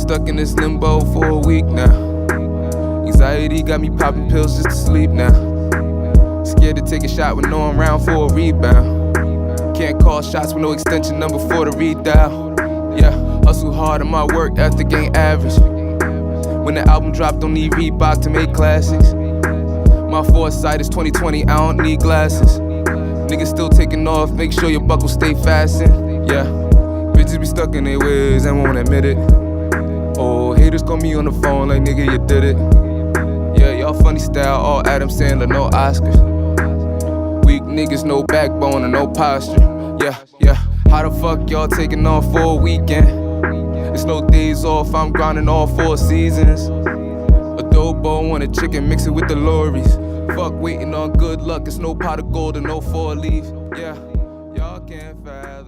stuck in this limbo for a week now. Anxiety got me popping pills just to sleep now. Scared to take a shot with no one around for a rebound. Can't call shots with no extension number for the redial. Yeah, hustle hard and my work ethic ain't average. When the album dropped, don't need Reebok to make classics. My foresight is 2020, I don't need glasses. Niggas still taking off, make sure your buckle stay fastened. Yeah, bitches be stuck in their ways and won't admit it. Oh, haters call me on the phone like nigga you did it. Yeah, y'all funny style, all Adam Sandler, no Oscars. Weak niggas, no backbone and no posture. Yeah, how the fuck y'all taking off for a weekend? It's no days off, I'm grinding all 4 seasons. Adobo on a chicken, mix it with the lorries. Fuck waiting on good luck, it's no pot of gold and no 4 leaf. Yeah, y'all can't fast.